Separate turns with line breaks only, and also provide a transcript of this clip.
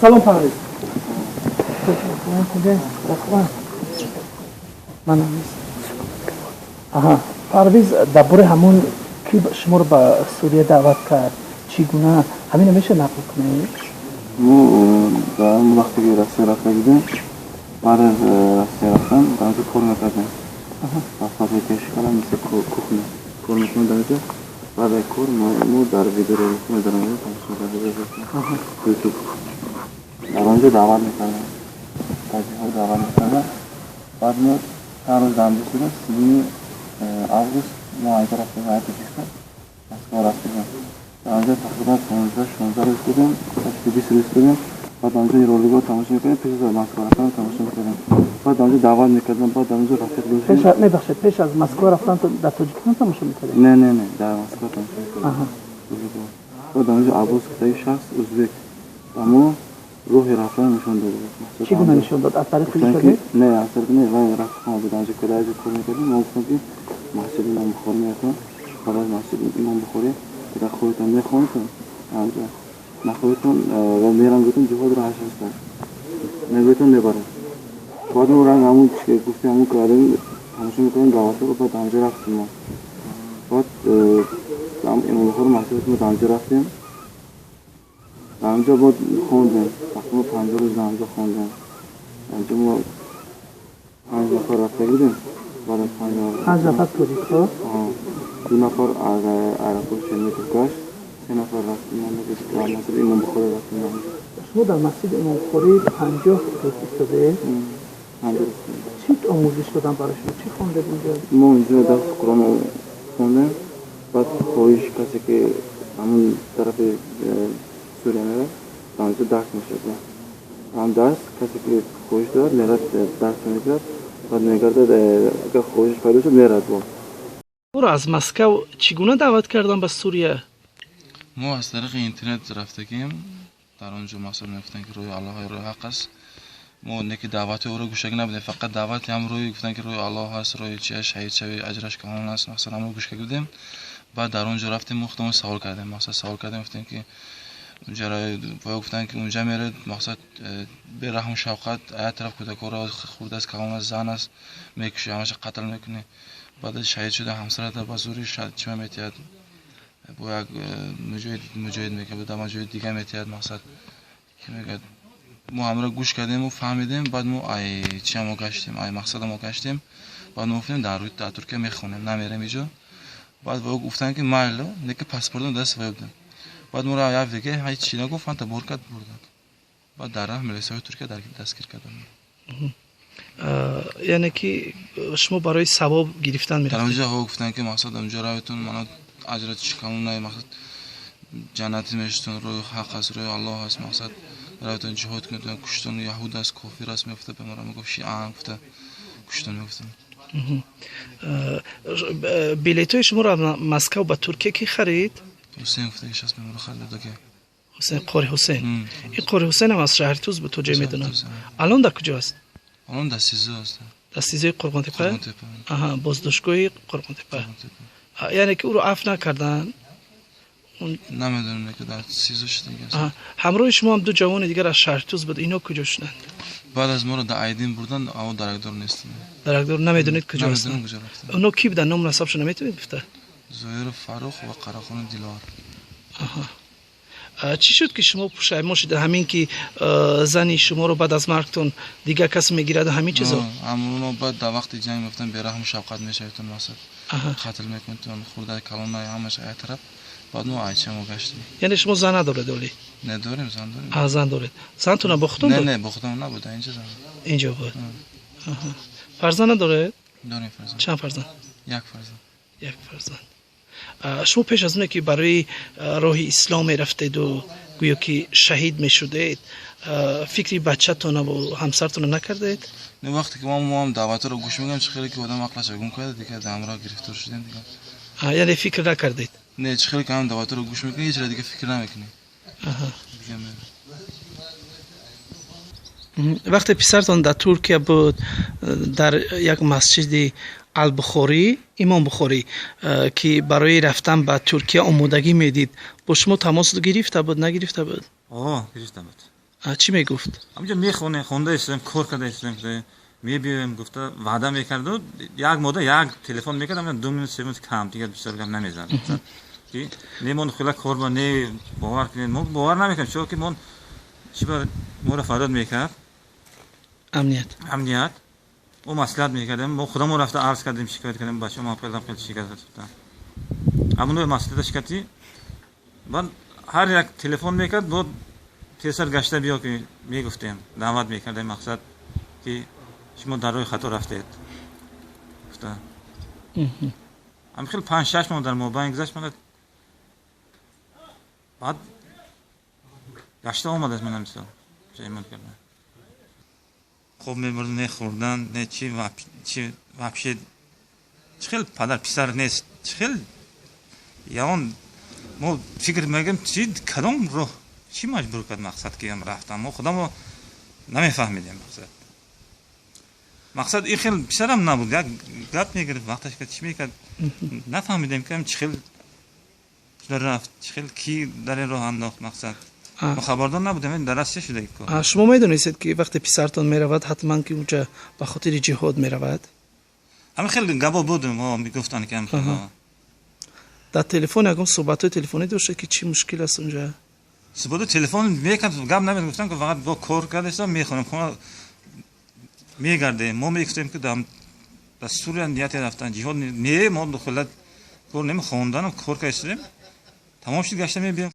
سلام پرویز. من پرویز درباره همون کی شما رو به سوریه دعوت کرد چگونه همین میشه نقل کنید؟
در اون وقتی که رفته بودیم بعد از رفتن دانجا کار میکردیم وقتی کشی کردم مثل کار میکنم دانجا بعد از کار ما در ویدیو رو میدارم یوتیوب در آنجا دعوت میکردم تجیه دعوت میکردم بعد ما هر روز دنبه شده 3 آگوست ما اینجا رفتیم باید کشیدم مسکو رفتیم در آنجا تقریبا 15-16 روز بودیم 20 روز بودیم بعد آنجا رولیگو تماشا میکنیم پیش از مسکو رفتن تماشا میکنیم بعد آنجا دعوت میکردم بعد آنجا رفت
پیش از مسکو رفتن در تاجیکستان تماشا میکردیم؟
نه در مسکو تماشا میکردیم بعد آنجا عباس کتایی شخص ازبک اما روحی رفتن نشون داده
چگونه نشون داد؟ از طریق شده؟
نه از طریق نه وای رفت خانه بود آنجا کدایی کار میکردیم ما گفتم که مسجد امام بخاری میرفتم بعد از مسجد امام بخاری که خودتون میخوانتون آنجا نخویتون و میرم گفتم جهاد را هستن نگویتون میبرم بعد ما رنگ همون که گفتیم همون که آدم تماشا میکنیم دعوت رو بعد آنجا رفتیم ما بعد امام بخاری مسجد ما آنجا رفتیم آنجا بعد خوندیم تقریبا 50 روز آنجا خوندیم آنجا ما 5 نفر رفته بودیم بعد از
5 نفر توریک ها
2 نفر عرقو شنی ترکاش 3 نفر رفتیم در مسجد امام بخاری رفتیم
شما در مسجد امام بخاری 50 روز ایستاده؟
50 روز
چی آموزش دادن برای شما؟ چی خوندید اینجا؟
ما اینجا درس قرآن خوندیم بعد خواهش کسی که همون طرف سوریه میره آنجا درس میشه هم درس کسی که خواهش دارد میرد درس میگرد بعد میگرد اگر خواهش پیدا شد میرد با
او را از مسکو چگونه دعوت کردن به سوریه؟
ما از طریق اینترنت رفتگیم در اونجا مثلا میگفتن که روی الله روی حق است ما نکی دعوت او رو گوش نبودیم فقط دعوت هم روی گفتن که روی الله هست روی چیه شهید شوی اجرش کامل است مثلا ما گوش بودیم بعد در اونجا رفتیم مختمون سوال کردیم مثلا سوال کردیم گفتن که اونجا گفتن که اونجا میره مقصد به رحم شفقت هر طرف کودکان را خورد است کامل است زن است میکشه همش قتل میکنه بعد شهید شده همسر در بازوری شاد چه میتیاد با یک مجاهد میگه بود مجاهد دیگه میتیاد مقصد که میگه ما هم را گوش کردیم و فهمیدیم بعد ما ای چی ما گشتیم ای مقصد ما گشتیم بعد ما گفتیم در ترکیه میخونیم نمیریم اینجا بعد با گفتن که مایلو نک پاسپورت دست ویبدن بعد ما را یافت که هیچ چی نگفت تا برکت بردن بعد در راه ملیسای ترکیه در دستگیر کردن
یعنی که شما برای ثواب گرفتن میرفتید؟
در اونجا گفتن که مقصد اونجا راهتون منو اجرت چیکامون نه مقصد جنتی میشتون روی حق است روی الله است مقصد راهتون جهاد کنید کشتن یهود است کافر است میفته به ما میگفت شیعه گفته کشتن میفته
بلیطای شما را مسکو به ترکیه کی خرید؟
حسین گفته ایش از من خرید دیگه
حسین قاری حسین این قاری حسین هم از شهر توز به توجه میدونم الان در کجا است؟
الان در سیزو است
در سیزوی قربان تپه؟ آها بازداشتگاه قربان تپه یعنی که او رو عفو نکردن؟
نمیدونم که در سیزوش دیگه است
همراه شما هم 2 جوان دیگر از شهر توز بود اینا کجا شدن؟
بعد از ما رو در ایدین بردن اما درکدار نیستن
درکدار نمیدونید کجا هستن؟
نمیدونم کجا رفتن
اونا کی بودن نام نسبشون نمیتونید بفته؟
زهیر فاروق و قراخان دیلار
چی شد که شما پشیمان شدید همین که زنی شما رو بعد از مرگتون دیگه کسی میگیرد همین چیزا؟
همونو بعد در وقت جنگ میفتن به رحم شفقت میشویتون مثلا قتل میکنتون خورده کلانای همش ای طرف بعد ما آیچه ما گشتیم
یعنی شما زن ندارید ولی؟
نداریم زن داریم
زن دارید زنتون بختون بود؟
نه بختون نبود اینجا زن
اینجا بود فرزند ندارید؟
داریم فرزند
چند فرزند؟
یک فرزند
شما پیش از اونه که برای راه اسلام رفتید و گویا که شهید می شدید فکری بچه‌تون و همسرتون نکردید؟
نه وقتی که ما هم دعوت رو گوش میگم چه خیلی که آدم عقلش گم کرده دیگه در همراه گرفتار شدیم دیگه
یعنی فکر نکردید؟
نه چه خیلی که هم دعوت رو گوش میکنی هیچ دیگه فکر نمیکنی
وقتی پسرتون در ترکیه بود در یک مسجد البخاری امام بخاری که برای رفتن به ترکیه آمادگی میدید با شما تماس گرفته بود نگرفته بود؟
گرفته بود
چی میگفت؟
همونجا میخونه خونده استم کار کرده استم که میبیم گفته وعده میکرد و یک مدت یک تلفن میکرد اما 2 minut 3 minut کم دیگه بیشتر کم نمیزنه که نمون خیلی کار با نه باور کنید ما باور نمیکنیم چون که من چی بر ما فراد میکرد امنیت او مصلحت میکردیم ما خودمون رفته عرض کردیم شکایت کردیم بچه ما خیلی شکایت کردن اما نوع مصلحت شکایتی بعد هر یک تلفن میکرد بود تیسر گشته بیا که میگفتیم دعوت میکردیم مقصد که شما در روی خطا رفتید گفته هم خیلی 5-6 ماه در موبایل گذشت من بعد گشته آمد از من مثلا پیمان کردن خب میبرد نه خوردن نه چی وحشی خیلی پدر پسر نیست خیلی یعن ما فکر میگم چی کدام رو چی مجبور کرد مقصد که هم رفتم ما خودمو نمیفهمیدیم مقصد این خیلی پسرم نبود یک گپ میگرفت وقتش که چی میکرد نفهمیدیم که چی خیلی رفت چی خیلی کی در این راه انداخت مقصد ما خبردار نبودیم این درست چه شده که
شما میدونید که وقتی پسرتون میرود حتما که اونجا به خاطر جهاد میرود
همین خیلی گپا بود ما میگفتن که هم
در تلفن اگه صحبت تلفنی داشته که چی مشکل است اونجا
صحبت تلفن میکرد گپ نمیگفتن گفتن که فقط با کار کرده میخونم خونه میگرده ما میگفتیم که دستور نیت رفتن جهاد نه ما دخالت کار نمیخوندن و کار کردیم تمام شد گشته میبیم